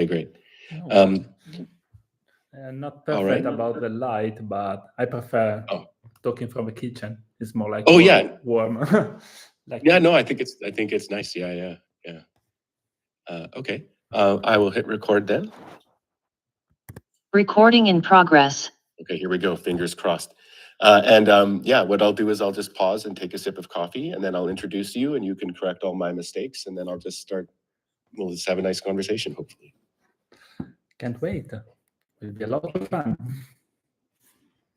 Okay, great. Not perfect about the light, but I prefer talking from the kitchen. It's more like warm. No, I think it's nice. Yeah. Okay. I will hit record then. Recording in progress. Okay, here we go. Fingers crossed. What I'll do is I'll just pause and take a sip of coffee, and then I'll introduce you, and you can correct all my mistakes, and then I'll just start. We'll just have a nice conversation, hopefully. Can't wait. It'll be a lot of fun.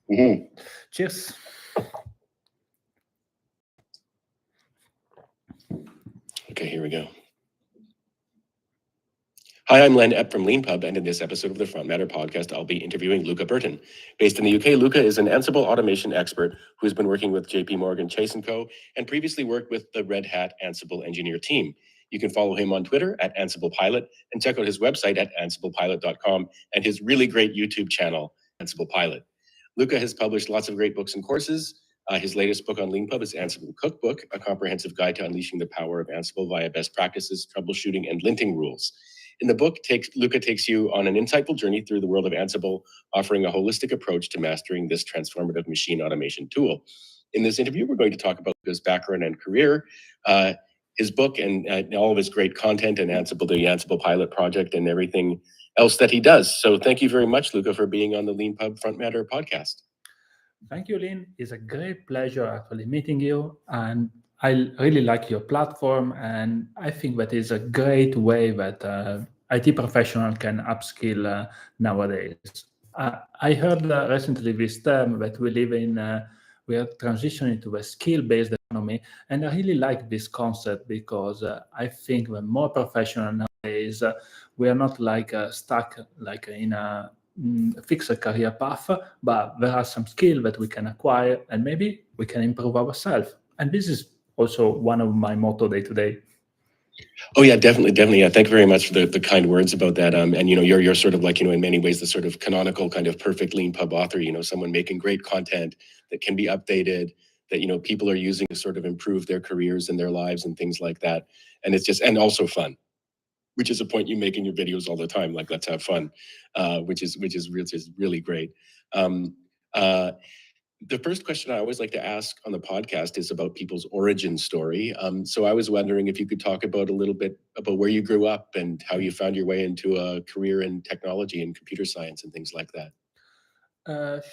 Mm-hmm. Cheers. Okay, here we go. Hi, I'm Len Epp from Leanpub, and in this episode of the Frontmatter podcast, I'll be interviewing Luca Berton. Based in the UK, Luca is an Ansible automation expert who's been working with JP Morgan Chase & Co. and previously worked with the Red Hat Ansible engineer team. You can follow him on Twitter at Ansible Pilot and check out his website at ansiblepilot.com and his really great YouTube channel, Ansible Pilot. Luca has published lots of great books and courses. His latest book on Leanpub is Ansible Cookbook, a comprehensive guide to unleashing the power of Ansible via best practices, troubleshooting, and linting rules. In the book, Luca takes you on an insightful journey through the world of Ansible, offering a holistic approach to mastering this transformative machine automation tool. In this interview, we're going to talk about Luca's background and career, his book and all of his great content and Ansible, the Ansible Pilot project, and everything else that he does. So thank you very much, Luca, for being on the Leanpub Frontmatter podcast. Thank you, Len. It's a great pleasure actually meeting you, and I really like your platform, and I think that is a great way that IT professional can upskill nowadays. I heard recently this term that we live in, we are transitioning to a skill-based economy, and I really like this concept because I think we're more professional nowadays. We are not like stuck like in a fixed career path, but there are some skills that we can acquire, and maybe we can improve ourselves. And this is also one of my motto day to day. Oh yeah, definitely. Yeah, thank you very much for the kind words about that. And you're sort of like, in many ways the sort of canonical kind of perfect Leanpub author. Someone making great content that can be updated, that people are using to sort of improve their careers and their lives and things like that. And it's and also fun, which is a point you make in your videos all the time. Like, let's have fun, which is really great. The first question I always like to ask on the podcast is about people's origin story. So I was wondering if you could talk about a little bit about where you grew up and how you found your way into a career in technology and computer science and things like that.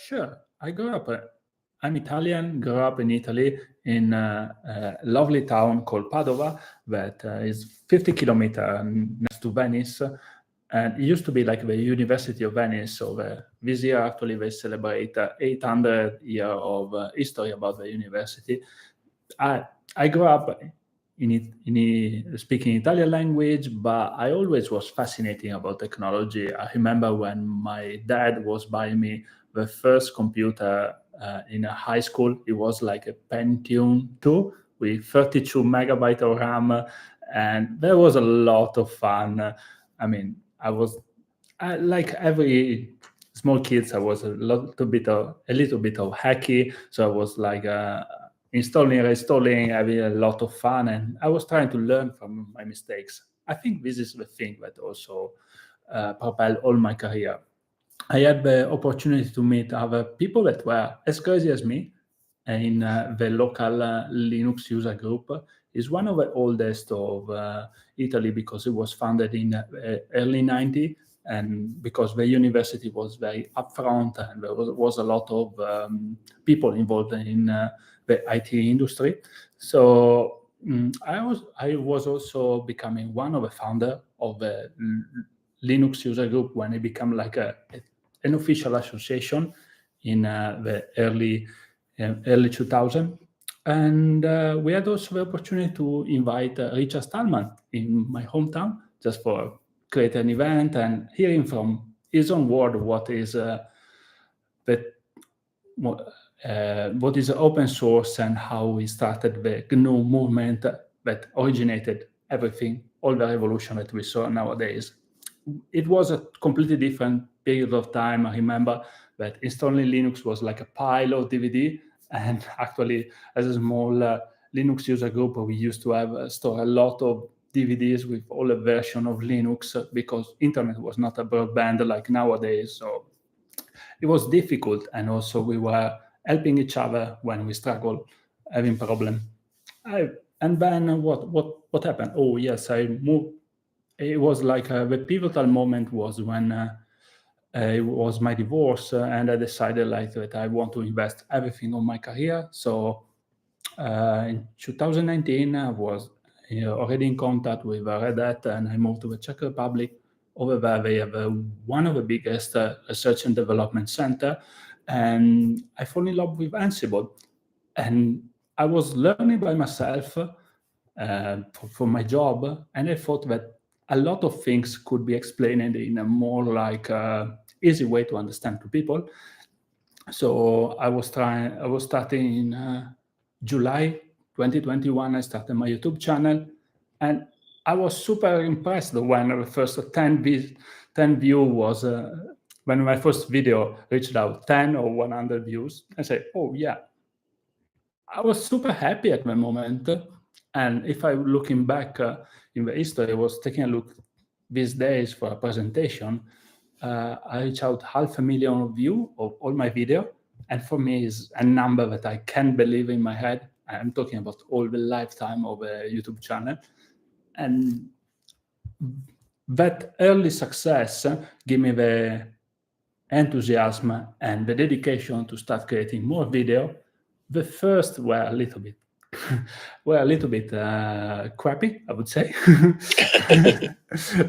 Sure. I grew up, I'm Italian, grew up in Italy in a lovely town called Padova that is 50 kilometers next to Venice. And it used to be like the University of Venice. So this year, actually, they celebrate 800 years of history about the university. I grew up in speaking Italian language, but I always was fascinated about technology. I remember when my dad was buying me the first computer in a high school. It was like a Pentium 2 with 32 megabytes of RAM, and there was a lot of fun. I mean, like every small kids, I was a little bit of hacky. So I was like installing, reinstalling, having a lot of fun, and I was trying to learn from my mistakes. I think this is the thing that also propelled all my career. I had the opportunity to meet other people that were as crazy as me in the local Linux user group. Is one of the oldest of Italy because it was founded in early 90s, and because the university was very upfront and there was a lot of people involved in the IT industry. So I was also becoming one of the founder of the Linux user group when it became like an official association in the early 2000. And we had also the opportunity to invite Richard Stallman in my hometown just for create an event and hearing from his own word what is open source and how he started the GNU movement that originated everything, all the revolution that we saw nowadays. It was a completely different period of time. I remember that installing Linux was like a pile of DVD. And actually, as a small Linux user group, we used to have store a lot of DVDs with all the version of Linux because internet was not a broadband like nowadays. So it was difficult, and also we were helping each other when we struggle, having problem. And then what happened? Oh yes, I moved. It was like the pivotal moment was when it was my divorce, and I decided like that I want to invest everything on my career. So in 2019, I was already in contact with Red Hat, and I moved to the Czech Republic. Over there, they have one of the biggest research and development center, and I fell in love with Ansible. And I was learning by myself for my job, and I thought that a lot of things could be explained in a more like easy way to understand to people. So I was starting in July 2021. I started my YouTube channel, and I was super impressed when the first 10 view was when my first video reached out 10 or 100 views. I said, oh yeah, I was super happy at the moment. And if I'm looking back in the history, I was taking a look these days for a presentation. I reached out 500,000 views of all my video. And for me, is a number that I can't believe in my head. I'm talking about all the lifetime of a YouTube channel. And that early success gave me the enthusiasm and the dedication to start creating more video. The first were a little bit crappy, I would say,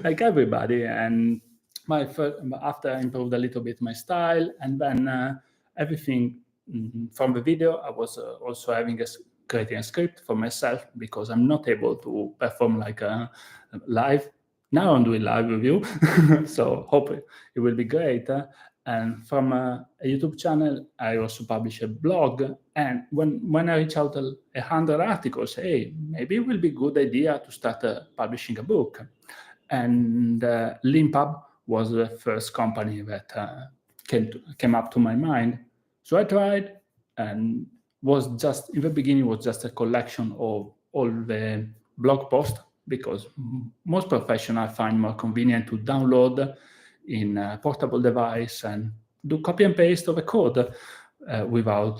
like everybody. And after I improved a little bit my style, and then everything from the video, I was also creating a script for myself because I'm not able to perform like live. Now I'm doing live with you, so hope it will be great. And from a YouTube channel, I also publish a blog. And when I reach out 100 articles, hey, maybe it will be a good idea to start publishing a book. And Leanpub was the first company that came up to my mind. So I tried, and was just in the beginning was just a collection of all the blog posts, because most professionals find more convenient to download in a portable device and do copy and paste of the code without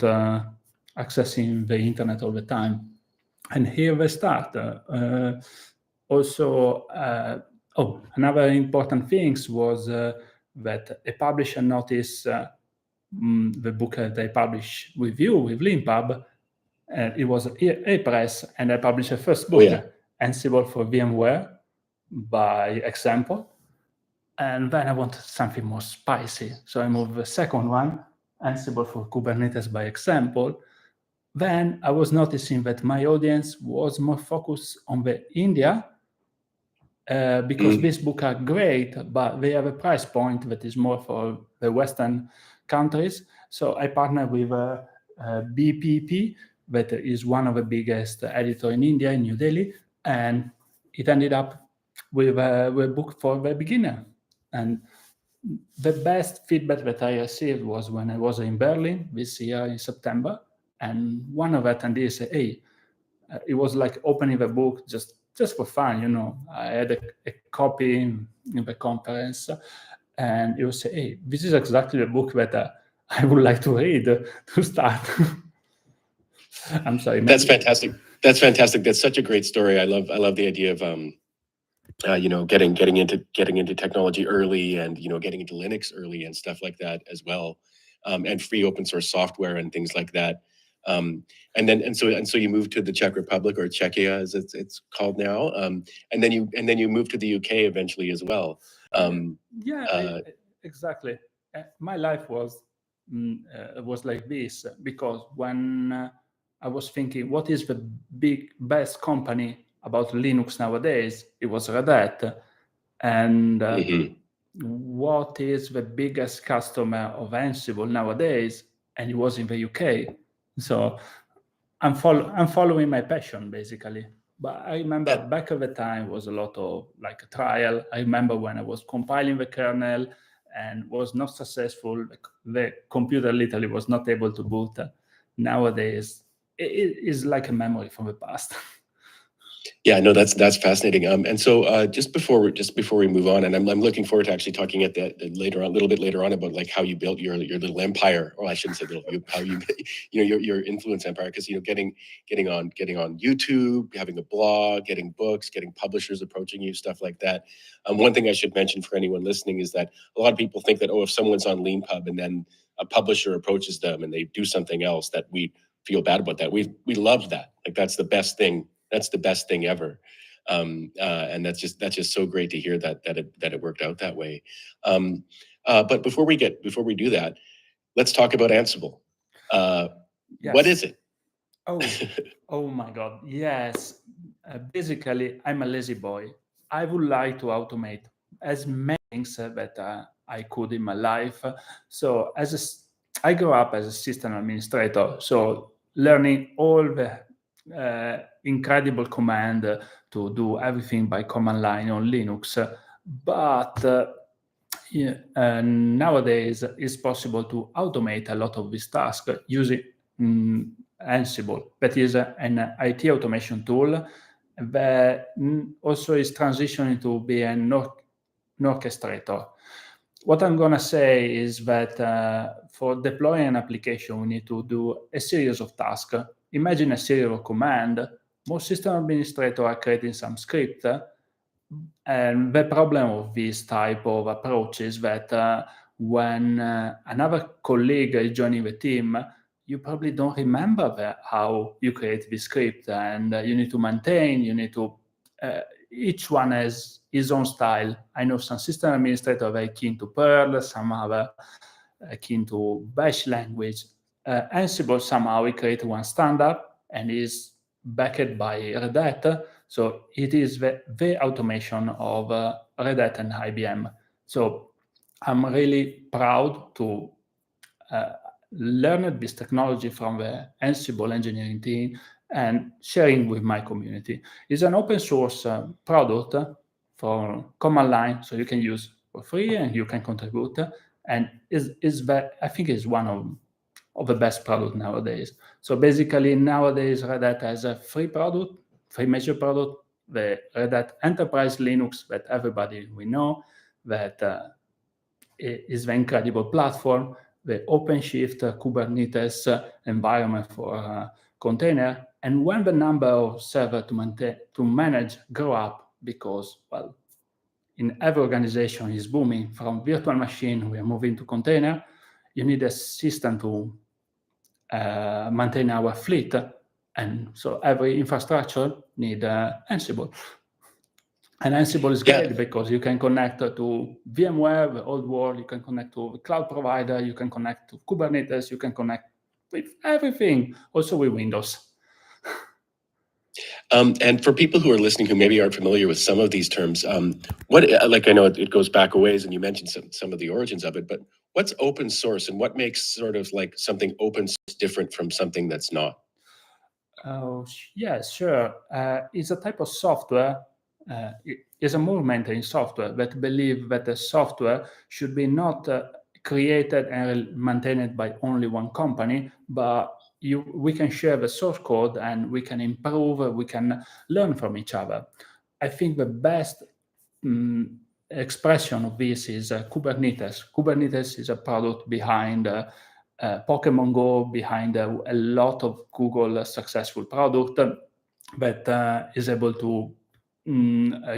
accessing the internet all the time. And here we start. Another important thing was that a publisher noticed the book that I published with you, with Leanpub. It was a press, and I published a first book, Ansible for VMware by example. And then I wanted something more spicy. So I moved the second one, Ansible for Kubernetes by example. Then I was noticing that my audience was more focused on the India, because these books are great, but they have a price point that is more for the Western countries. So I partnered with BPP, that is one of the biggest editors in India, in New Delhi, and it ended up with a book for the beginner. And the best feedback that I received was when I was in Berlin this year in September, and one of the attendees said, hey, it was like opening the book just for fun, I had a copy in the conference, and he would say, hey, this is exactly the book that I would like to read to start. I'm sorry. That's fantastic. That's fantastic. That's such a great story. I love the idea of getting into technology early, and getting into Linux early and stuff like that as well, and free open source software and things like that. And so you moved to the Czech Republic, or Czechia as it's called now, and then you moved to the UK eventually as well. Exactly. My life was like this, because when I was thinking, what is the best company about Linux nowadays? It was Red Hat. And what is the biggest customer of Ansible nowadays? And it was in the UK. So I'm following my passion, basically. But I remember back at the time was a lot of like a trial. I remember when I was compiling the kernel and was not successful, the computer literally was not able to boot. Nowadays, it is like a memory from the past. Yeah, no, that's fascinating. And so just before we move on, and I'm looking forward to actually talking at that later on, a little bit later on, about like how you built your little empire, or I shouldn't say little, how you your influence empire, because getting on YouTube, having a blog, getting books, getting publishers approaching you, stuff like that. One thing I should mention for anyone listening is that a lot of people think that, oh, if someone's on Leanpub and then a publisher approaches them and they do something else, that we feel bad about that. We love that. Like that's the best thing. That's the best thing ever. And that's just so great to hear that it worked out that way. But before we do that, let's talk about Ansible. Yes. What is it? Oh my God. Yes. Basically, I'm a lazy boy. I would like to automate as many things that I could in my life. So I grew up as a system administrator, so learning all the incredible command to do everything by command line on Linux. But nowadays it's possible to automate a lot of these tasks using Ansible. That is an IT automation tool that also is transitioning to be an orchestrator. What I'm going to say is that for deploying an application, we need to do a series of tasks. Imagine a series of commands. Most system administrators are creating some script. And the problem of this type of approach is that when another colleague is joining the team, you probably don't remember how you create the script, and you need to maintain, each one has his own style. I know some system administrators are very keen to Perl, some are keen to Bash language. Ansible somehow we create one standard and is backed by Red Hat. So it is the automation of Red Hat and IBM. So I'm really proud to learn this technology from the Ansible engineering team and sharing with my community. It's an open source product for command line, so you can use for free and you can contribute. And I think is one of the best product nowadays. So basically nowadays Red Hat has a free major product, the Red Hat Enterprise Linux that everybody we know, that is the incredible platform, the OpenShift Kubernetes environment for container. And when the number of servers to manage grow up, because, well, in every organization is booming from virtual machine, we are moving to container, you need a system to maintain our fleet. And so every infrastructure need Ansible. And Ansible is great because you can connect to VMware, the old world, you can connect to the cloud provider, you can connect to Kubernetes, you can connect with everything, also with Windows. And for people who are listening who maybe aren't familiar with some of these terms, I know it goes back a ways, and you mentioned some of the origins of it, but what's open source and what makes sort of like something open source different from something that's not? Oh, yes, sure. It's a type of software. It's a movement in software that believe that the software should be not created and maintained by only one company, but we can share the source code and we can improve, we can learn from each other. I think the best expression of this is Kubernetes. Kubernetes is a product behind Pokemon Go, behind a lot of Google successful product that is able to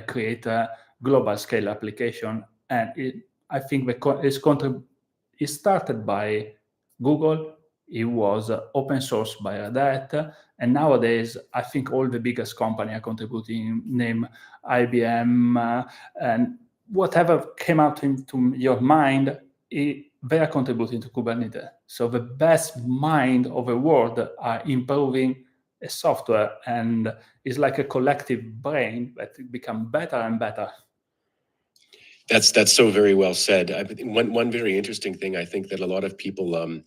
create a global scale application. And I think it started by Google. It was open source by Red Hat, and nowadays I think all the biggest companies are contributing. Name IBM and whatever came out into your mind, they are contributing to Kubernetes. So the best mind of the world are improving a software, and it's like a collective brain that become better and better. That's so very well said. One very interesting thing I think that a lot of people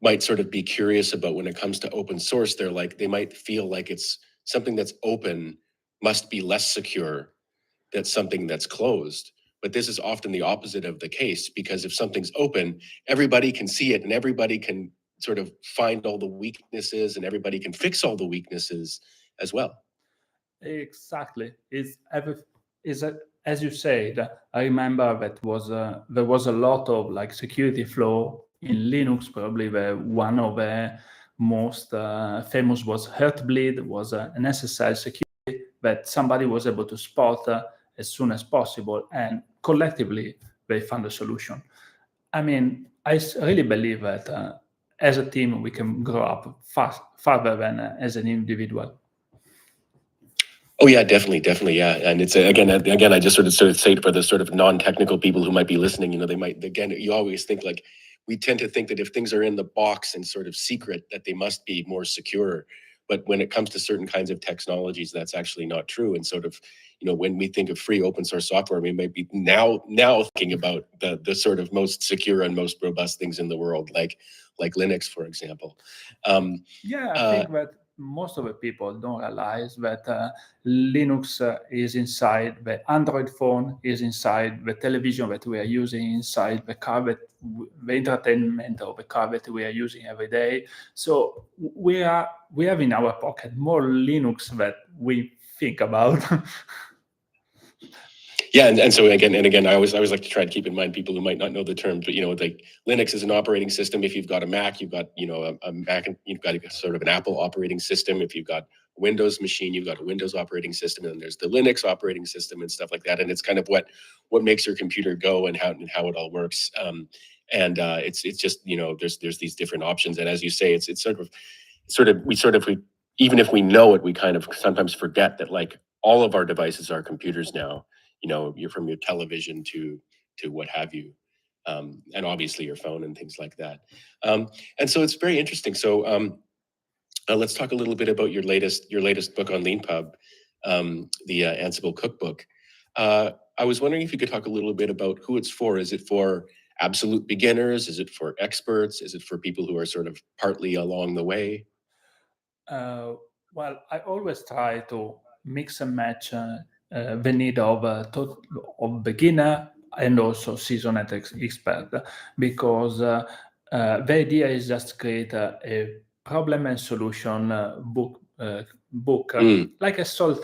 might sort of be curious about when it comes to open source, they might feel like it's something that's open must be less secure than something that's closed. But this is often the opposite of the case, because if something's open, everybody can see it and everybody can sort of find all the weaknesses and everybody can fix all the weaknesses as well. Exactly. As you said, I remember that there was a lot of like security flaw in Linux. Probably one of the most famous was Heartbleed, was an SSL security that somebody was able to spot as soon as possible, and collectively they found a solution. I mean, I really believe that as a team we can grow up farther than as an individual. Oh yeah, definitely, yeah. And it's again, I just sort of say for the sort of non-technical people who might be listening, they might, again, you always think like, we tend to think that if things are in the box and sort of secret, that they must be more secure. But when it comes to certain kinds of technologies, that's actually not true. And sort of, when we think of free open source software, we might be now thinking about the sort of most secure and most robust things in the world, like Linux, for example. I think that most of the people don't realize that Linux is inside the Android phone, is inside the television that we are using, inside the car, the entertainment of the car that we are using every day. So we have in our pocket more Linux that we think about. Yeah, and so again, I always like to try to keep in mind people who might not know the term, but like Linux is an operating system. If you've got a Mac, you've got a Mac, and you've got a sort of an Apple operating system. If you've got a Windows machine, you've got a Windows operating system, and there's the Linux operating system and stuff like that. And it's kind of what makes your computer go and how it all works. And it's just there's these different options. And as you say, it's we even if we know it, we kind of sometimes forget that like all of our devices are computers now. You're from your television to what have you, and obviously your phone and things like that. And so it's very interesting. So let's talk a little bit about your latest book on Leanpub, the Ansible cookbook. I was wondering if you could talk a little bit about who it's for. Is it for absolute beginners? Is it for experts? Is it for people who are sort of partly along the way? Well, I always try to mix and match the need of beginner and also seasoned expert, because the idea is just create a problem and solution book, like a sort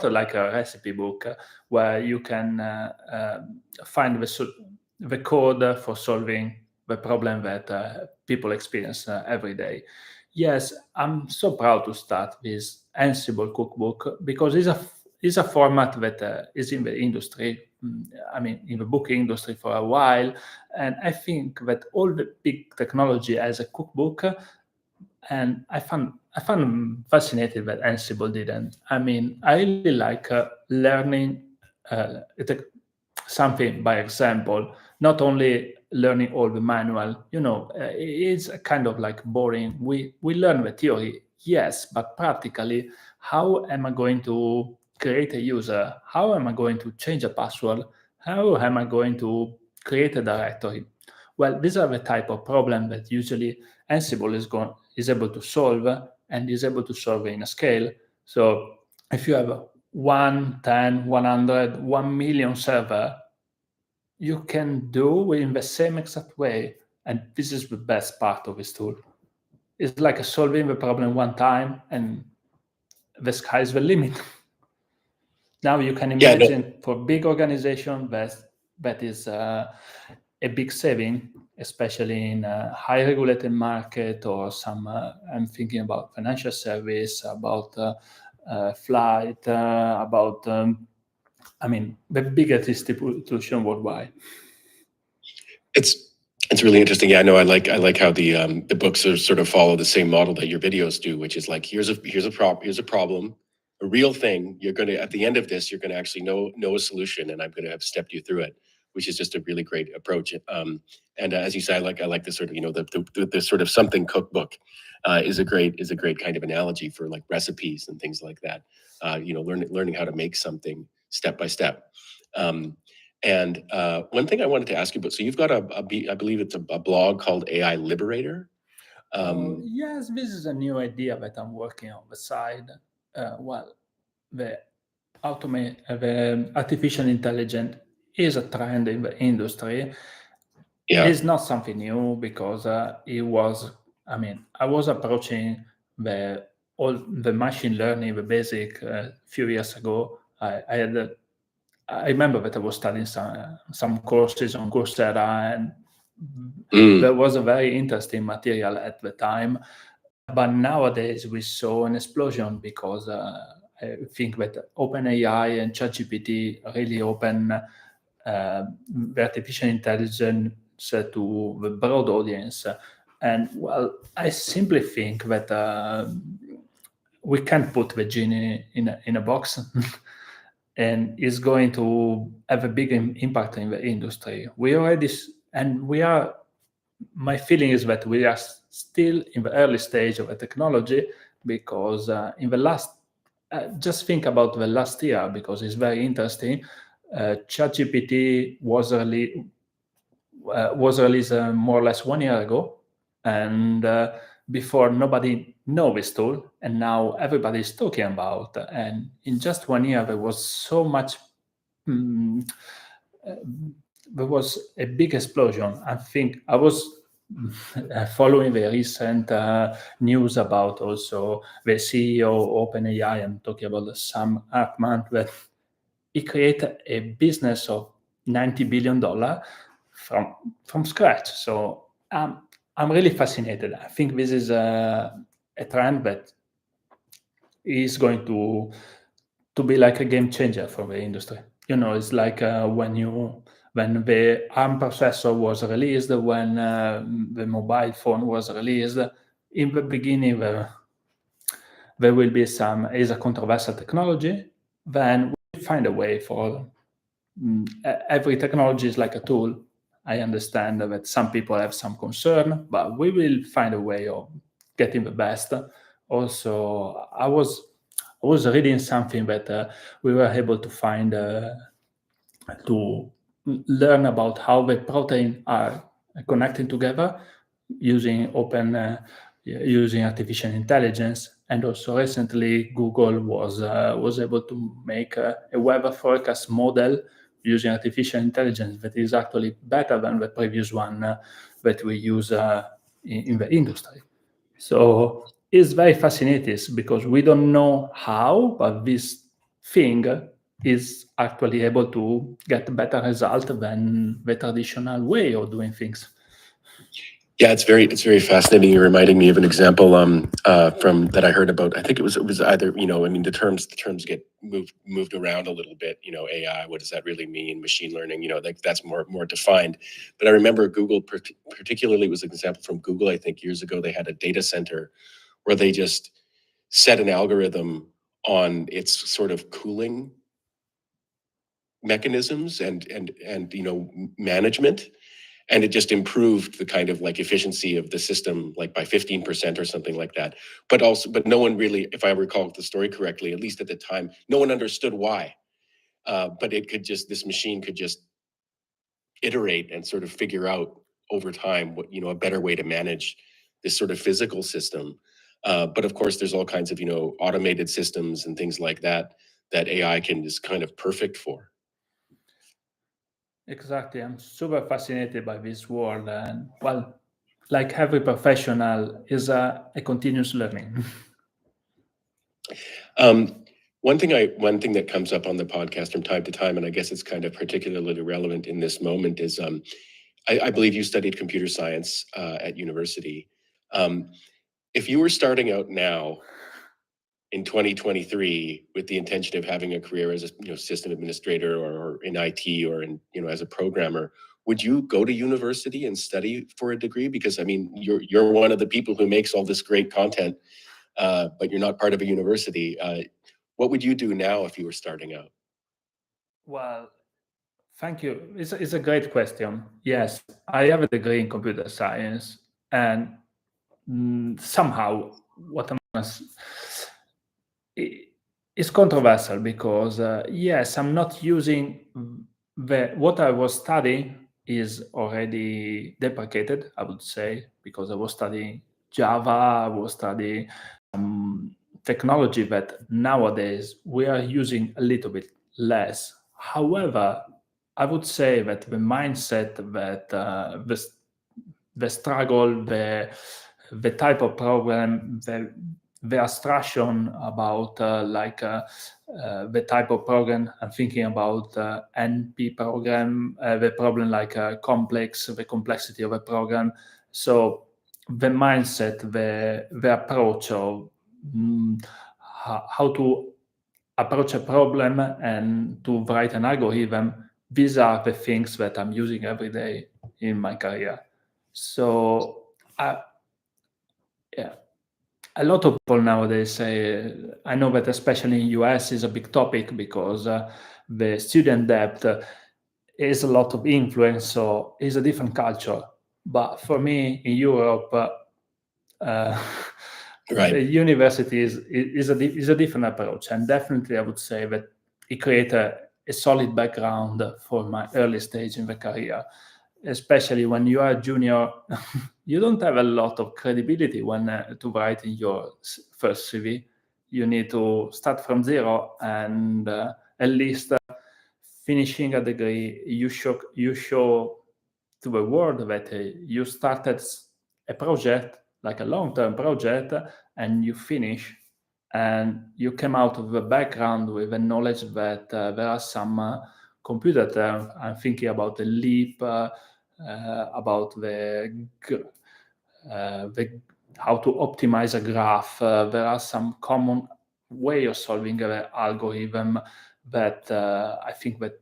of like a recipe book where you can find the code for solving the problem that people experience every day. Yes, I'm so proud to start this Ansible cookbook because it's a format that is in the industry. I mean, in the book industry for a while, and I think that all the big technology has a cookbook, and I found fascinating that Ansible didn't. I mean, I really like learning something by example, not only learning all the manual. It's kind of like boring. We learn the theory, yes, but practically, how am I going to create a user? How am I going to change a password? How am I going to create a directory? Well, these are the type of problem that usually Ansible is able to solve, and is able to solve in a scale. So if you have 1, 10, 100, 1 million server, you can do in the same exact way. And this is the best part of this tool. It's like solving the problem one time, and the sky's the limit. Now you can imagine for big organization that is a big saving, especially in a high regulated market, or some, I'm thinking about financial service, about flight, about, the biggest institution worldwide. It's really interesting. Yeah, I know. I like how the books are sort of follow the same model that your videos do, which is like here's a problem, a real thing. You're gonna, at the end of this, you're gonna actually know a solution, and I'm gonna have stepped you through it, which is just a really great approach. And as you say, I like the sort of the sort of something cookbook is a great kind of analogy for like recipes and things like that. Learning how to make something step by step. And one thing I wanted to ask you about, so you've got I believe it's a blog called AI Liberator. Yes, this is a new idea that I'm working on the side. The artificial intelligence is a trend in the industry. Yeah. It's not something new, because I was approaching the all the machine learning, the basic, a few years ago, I remember that I was studying some courses on Coursera, and there was a very interesting material at the time. But nowadays we saw an explosion because I think that OpenAI and ChatGPT really open the artificial intelligence to the broad audience. And well, I simply think that we can't put the genie in a box. And is going to have a big impact in the industry. My feeling is that we are still in the early stage of the technology, because in the last, just think about the last year, because it's very interesting. ChatGPT was released more or less 1 year ago, and before nobody knew this tool, and now everybody is talking about. And in just 1 year, there was so much. There was a big explosion. I think I was following the recent news about also the CEO of OpenAI. I'm talking about Sam Altman, that he created a business of $90 billion from scratch. So I'm really fascinated. I think this is a trend that is going to be like a game changer for the industry. It's like when the ARM processor was released, when the mobile phone was released. In the beginning, there will be is a controversial technology. Then we find a way for every technology is like a tool. I understand that some people have some concern, but we will find a way of getting the best. Also, I was reading something that we were able to find to learn about how the protein are connecting together using using artificial intelligence. And also recently, Google was able to make a weather forecast model using artificial intelligence that is actually better than the previous one that we use in the industry. So it's very fascinating, because we don't know how, but this thing is actually able to get better result than the traditional way of doing things. Yeah, it's very fascinating. You're reminding me of an example from that I heard about. I think it was either, the terms get moved around a little bit. AI, what does that really mean? Machine learning, that's more defined. But I remember Google particularly was an example from Google. I think years ago they had a data center where they just set an algorithm on its sort of cooling mechanisms and management. And it just improved the kind of like efficiency of the system, like by 15% or something like that. But no one really, if I recall the story correctly, at least at the time, no one understood why. But this machine could just iterate and sort of figure out over time what, a better way to manage this sort of physical system. But of course, there's all kinds of, automated systems and things like that AI is kind of perfect for. Exactly. I'm super fascinated by this world. And well, like every professional, is a continuous learning. One thing that comes up on the podcast from time to time, and I guess it's kind of particularly relevant in this moment, is I believe you studied computer science at university. If you were starting out now in 2023 with the intention of having a career as a system administrator or in IT or as a programmer, would you go to university and study for a degree? Because you're one of the people who makes all this great content, but you're not part of a university. What would you do now if you were starting out? Well, thank you. It's a great question. Yes, I have a degree in computer science, and somehow what it's controversial, because yes, I'm not using what I was studying is already deprecated, I would say, because I was studying Java, I was studying technology that nowadays we are using a little bit less. However, I would say that the mindset, that the struggle, the type of problem, the the abstraction about the type of program. I'm thinking about NP program, the problem like the complexity of a program. So the mindset, the approach of how to approach a problem and to write an algorithm, these are the things that I'm using every day in my career. So yeah, a lot of people nowadays say, I know that especially in US is a big topic because the student debt is a lot of influence, so it's a different culture. But for me in Europe, Right. the university is a different approach, and definitely I would say that it created a solid background for my early stage in the career. Especially when you are a junior, you don't have a lot of credibility when to write in your first CV. You need to start from zero, and at least finishing a degree, you show to the world that you started a project, like a long-term project, and you finish, and you came out of the background with the knowledge that there are some computer terms. I'm thinking about the leap, about the how to optimize a graph. There are some common way of solving the algorithm that I think that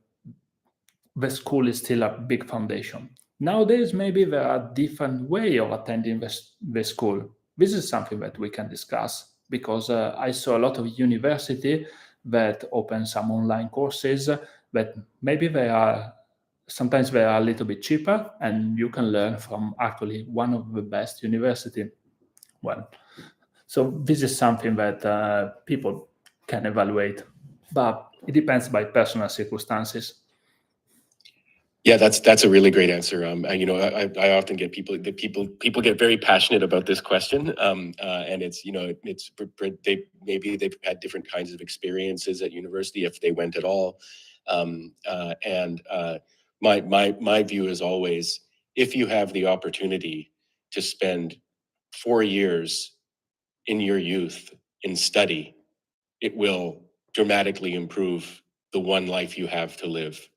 the school is still a big foundation. Nowadays, maybe there are different way of attending the school. This is something that we can discuss because I saw a lot of university that open some online courses that maybe sometimes they are a little bit cheaper, and you can learn from actually one of the best university. Well, so this is something that people can evaluate, but it depends by personal circumstances. Yeah, that's a really great answer. I often get people get very passionate about this question, and it's they've had different kinds of experiences at university if they went at all, my view is always, if you have the opportunity to spend 4 years in your youth in study, it will dramatically improve the one life you have to live.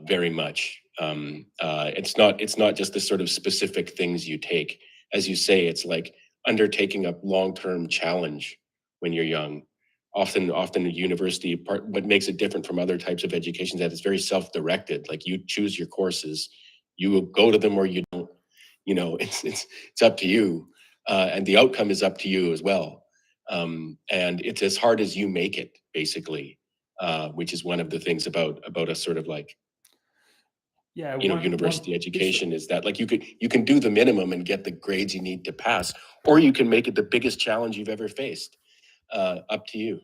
Very much. It's not just the sort of specific things you take. As you say, it's like undertaking a long-term challenge when you're young. Often a university part, what makes it different from other types of education is that it's very self-directed. Like, you choose your courses, you will go to them or you don't. It's up to you, and the outcome is up to you as well. And it's as hard as you make it, basically. Which is one of the things about a sort of like, university education, is that like you can do the minimum and get the grades you need to pass, or you can make it the biggest challenge you've ever faced. Up to you.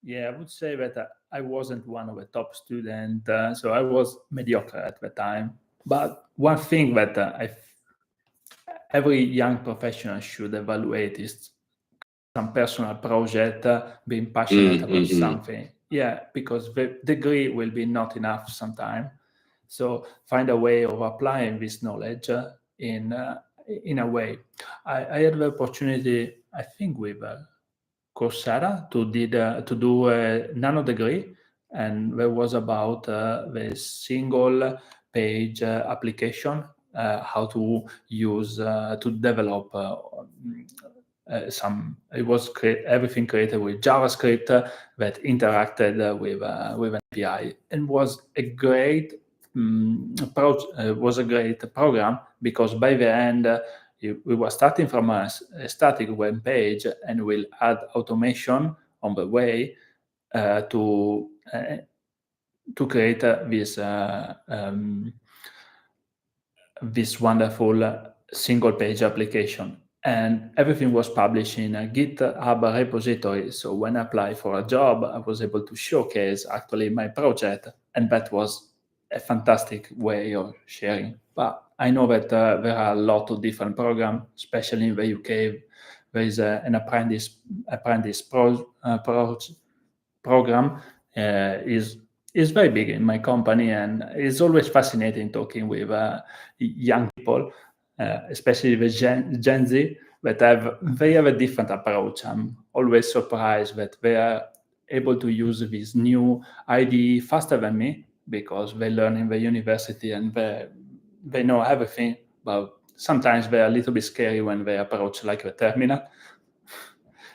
Yeah, I would say that I wasn't one of the top students, so I was mediocre at the time. But one thing that every young professional should evaluate is some personal project, being passionate about something. Yeah, because the degree will be not enough sometime. So find a way of applying this knowledge in a way. I had the opportunity, I think, with Coursera to do a nano degree, and that was about the single page application, how to use to develop everything created with JavaScript that interacted with an API, and was a great program, because by the end we were starting from a static web page, and we'll add automation on the way to create this wonderful single page application. And everything was published in a GitHub repository. So when I applied for a job, I was able to showcase actually my project, and that was a fantastic way of sharing. But I know that there are a lot of different programs, especially in the UK. There is an apprentice program is very big in my company, and it's always fascinating talking with young people, especially the Gen Z, that they have a different approach. I'm always surprised that they are able to use this new IDE faster than me, because they learn in the university and they know everything, but sometimes they're a little bit scary when they approach like the terminal.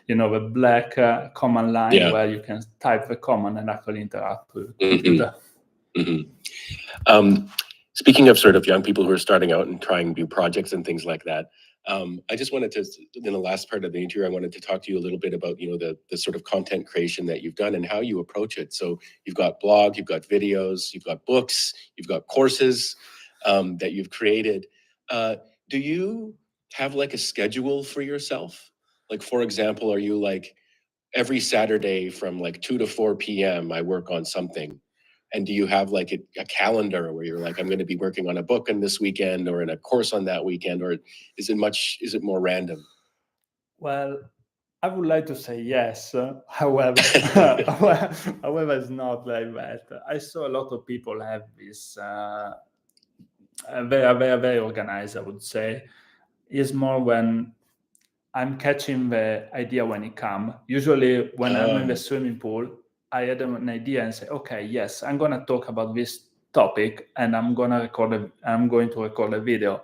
The black command line where you can type the command and actually interact with the computer. Speaking of sort of young people who are starting out and trying new projects and things like that, I just wanted to, in the last part of the interview, I wanted to talk to you a little bit about, the sort of content creation that you've done and how you approach it. So you've got blog, you've got videos, you've got books, you've got courses that you've created. Do you have like a schedule for yourself? Like, for example, are you like every Saturday from like 2 to 4 p.m. I work on something? And do you have like a calendar where you're like, I'm going to be working on a book on this weekend or in a course on that weekend? Or is it more random? Well, I would like to say yes. However, it's not like that. I saw a lot of people have this. They are very organized, I would say. It's more when I'm catching the idea when it comes. Usually when I'm in the swimming pool, I had an idea and say, okay, yes, I'm going to talk about this topic and I'm going to record a video.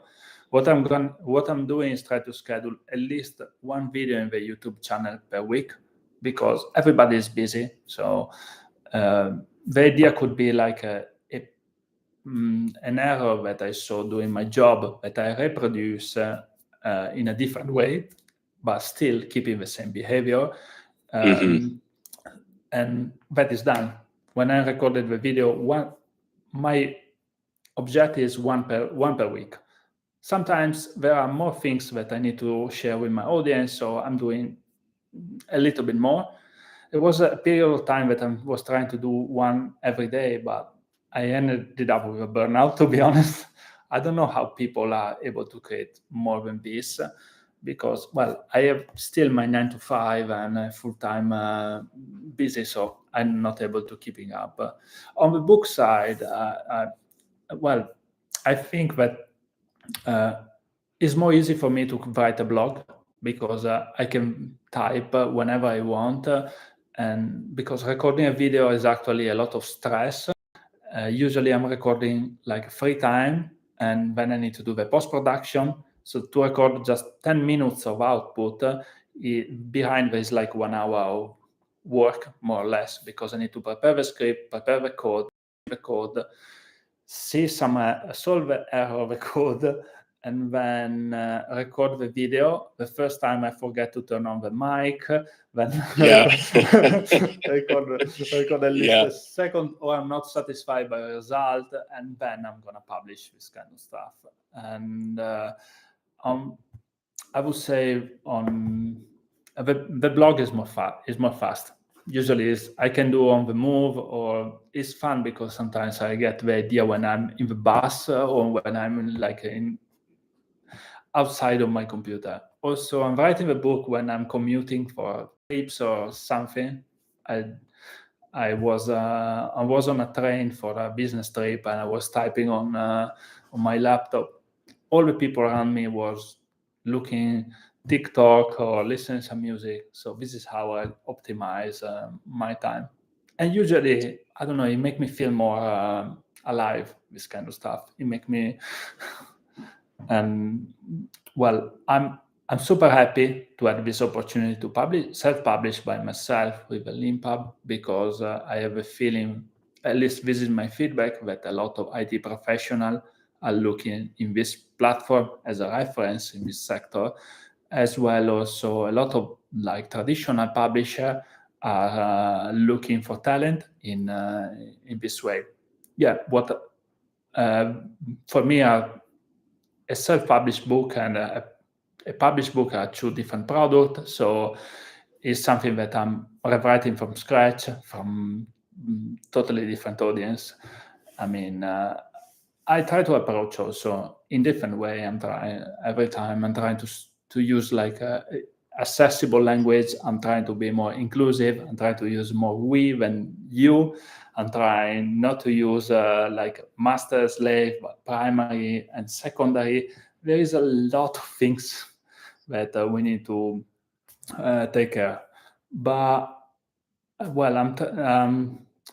What I'm doing is try to schedule at least one video in the YouTube channel per week, because everybody is busy. So the idea could be like an error that I saw doing my job that I reproduce in a different way, but still keeping the same behavior. And that is done. When I recorded the video, my objective is one per week. Sometimes there are more things that I need to share with my audience, so I'm doing a little bit more. There was a period of time that I was trying to do one every day, but I ended up with a burnout, to be honest. I don't know how people are able to create more than this, because, well, I have still my 9 to 5 and full-time busy, so I'm not able to keeping up. On the book side, I think that it's more easy for me to write a blog, because I can type whenever I want, and because recording a video is actually a lot of stress. Usually I'm recording like free time, and then I need to do the post-production. So to record just 10 minutes of output, behind there is like 1 hour of work, more or less, because I need to prepare the script, prepare the code, see solve the error of the code, and then record the video. The first time I forget to turn on the mic, then record at least a second, or I'm not satisfied by the result, and then I'm gonna publish this kind of stuff. And I would say on the blog is more fast. Usually I can do on the move, or it's fun because sometimes I get the idea when I'm in the bus or when I'm outside of my computer. Also, I'm writing the book when I'm commuting for trips or something. I was on a train for a business trip, and I was typing on my laptop. All the people around me was looking TikTok or listening to some music. So this is how I optimize my time. And usually, I don't know, it makes me feel more alive, this kind of stuff. It makes me... And well, I'm super happy to have this opportunity to self-publish by myself with the Leanpub, because I have a feeling, at least this is my feedback, that a lot of IT professionals are looking in this platform as a reference in this sector, as well. Also, a lot of like traditional publishers are looking for talent in this way. Yeah, what for me a self-published book and a published book are two different products. So it's something that I'm rewriting from scratch, from totally different audience. I mean, I try to approach also in different way. Every time I'm trying to use like accessible language. I'm trying to be more inclusive. I'm trying to use more we than you. I'm trying not to use like master, slave, but primary and secondary. There is a lot of things that we need to take care. But well,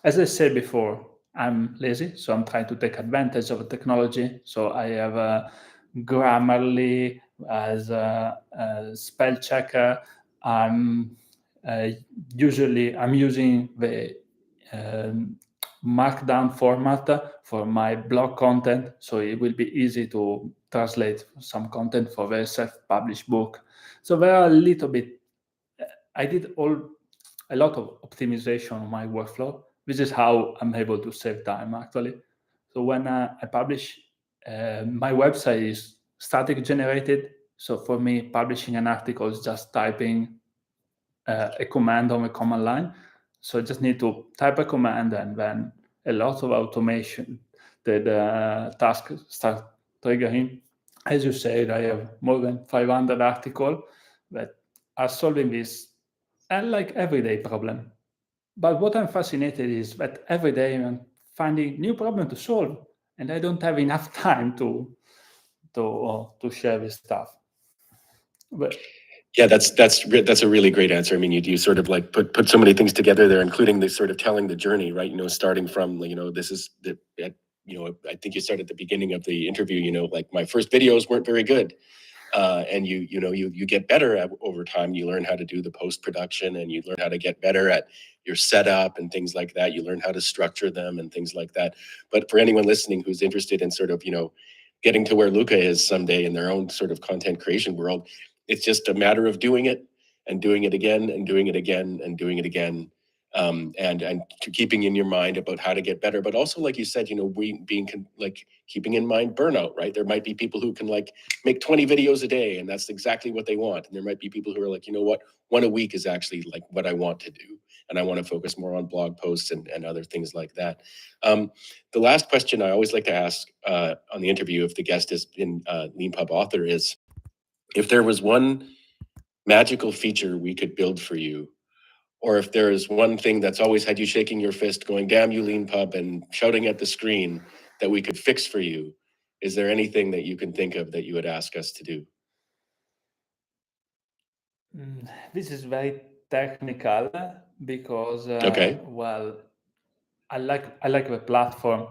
as I said before, I'm lazy, so I'm trying to take advantage of the technology. So I have Grammarly as a spell checker. I'm using the Markdown format for my blog content, so it will be easy to translate some content for the self-published book. So there are a little bit. I did a lot of optimization on my workflow. This is how I'm able to save time, actually. So when I publish, my website is static generated. So for me, publishing an article is just typing a command on a command line. So I just need to type a command, and then a lot of automation, the task start triggering. As you said, I have more than 500 articles that are solving this like everyday problem. But what I'm fascinated is that every day I'm finding new problem to solve, and I don't have enough time to share this stuff. But Yeah, that's a really great answer. I mean, you sort of like put so many things together there, including the sort of telling the journey, right? Starting from this is the I think you started at the beginning of the interview. Like my first videos weren't very good, and you get better over time. You learn how to do the post production, and you learn how to get better at your setup and things like that. You learn how to structure them and things like that. But for anyone listening who's interested in sort of getting to where Luca is someday in their own sort of content creation world, it's just a matter of doing it and doing it again and doing it again and doing it again, and keeping in your mind about how to get better. But also, like you said, keeping in mind burnout, right? There might be people who can make 20 videos a day, and that's exactly what they want. And there might be people who are like, what, one a week is actually like what I want to do, and I want to focus more on blog posts and other things like that. The last question I always like to ask on the interview, if the guest has been Leanpub author, is if there was one magical feature we could build for you, or if there is one thing that's always had you shaking your fist going, damn you, Leanpub, and shouting at the screen, that we could fix for you, is there anything that you can think of that you would ask us to do? This is very technical because, Okay. well, I like the platform.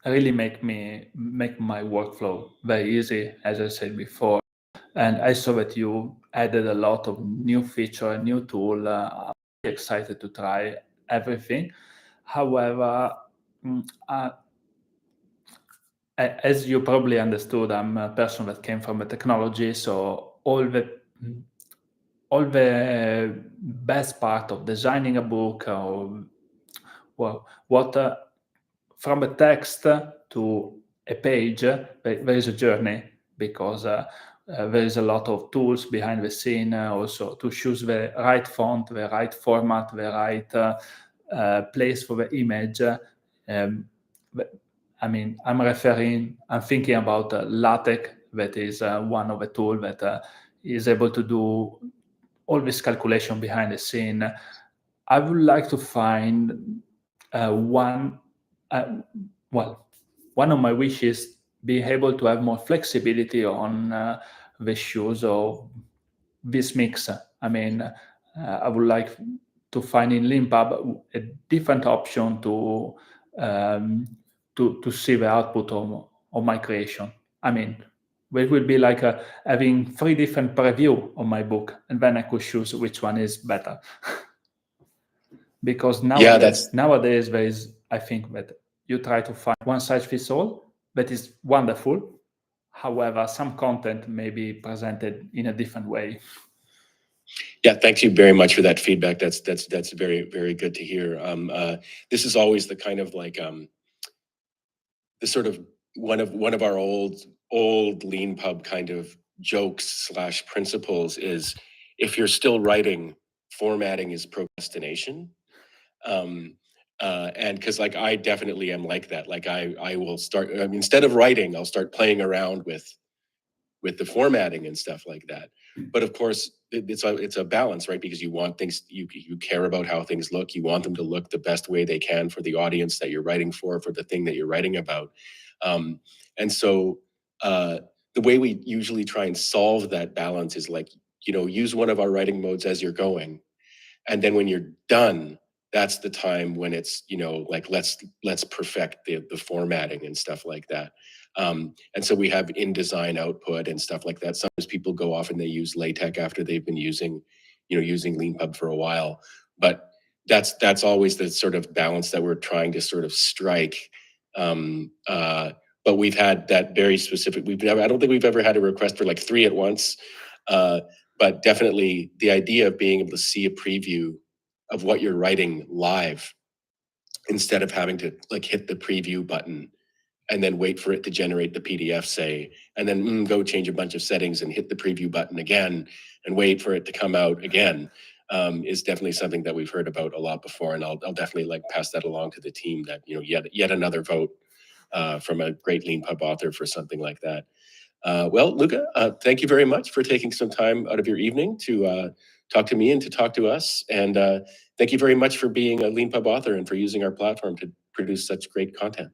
Really make my workflow very easy, as I said before. And I saw that you added a lot of new feature, new tool. I'm excited to try everything. However, as you probably understood, I'm a person that came from the technology, so all the best part of designing a book, or from a text to a page, there is a journey, because there is a lot of tools behind the scene, also to choose the right font, the right format, the right place for the image. I'm thinking about LaTeX, that is one of the tools that is able to do all this calculation behind the scene. I would like to find one of my wishes, being able to have more flexibility on the shoes of this mix. I would like to find in Leanpub a different option to see the output of my creation. It would be like having 3 different preview of my book, and then I could choose which one is better. Because nowadays there is, I think, that you try to find one size fits all. That is wonderful. However, some content may be presented in a different way. Yeah, thank you very much for that feedback. That's very, very good to hear. This is always the kind of the sort of one of our old Leanpub kind of jokes / principles is, if you're still writing, formatting is procrastination. And because I definitely am like that. I will start, instead of writing, I'll start playing around with the formatting and stuff like that. But of course, it's a balance, right? Because you want things, you care about how things look. You want them to look the best way they can for the audience that you're writing for the thing that you're writing about. And so the way we usually try and solve that balance is like, use one of our writing modes as you're going. And then when you're done, that's the time when it's, like, let's perfect the formatting and stuff like that. And so we have InDesign output and stuff like that. Sometimes people go off and they use LaTeX after they've been using Leanpub for a while. But that's always the sort of balance that we're trying to sort of strike. But we've had that very specific. I don't think we've ever had a request for like 3 at once. But definitely the idea of being able to see a preview of what you're writing live instead of having to like hit the preview button and then wait for it to generate the PDF, say, and then go change a bunch of settings and hit the preview button again and wait for it to come out again, is definitely something that we've heard about a lot before. And I'll definitely like pass that along to the team that, yet another vote from a great Leanpub author for something like that. Well, Luca, thank you very much for taking some time out of your evening to talk to me and to talk to us. And thank you very much for being a Leanpub author and for using our platform to produce such great content.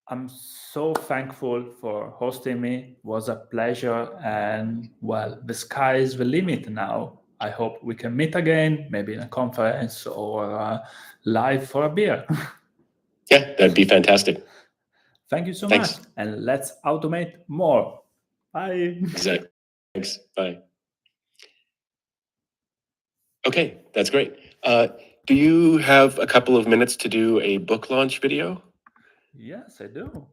I'm so thankful for hosting me. It was a pleasure. And well, the sky is the limit now. I hope we can meet again, maybe in a conference or live for a beer. Yeah, that'd be fantastic. Thank you so Thanks. much. And let's automate more. Bye. Exactly. Thanks. Bye. Okay, that's great. Do you have a couple of minutes to do a book launch video? Yes, I do.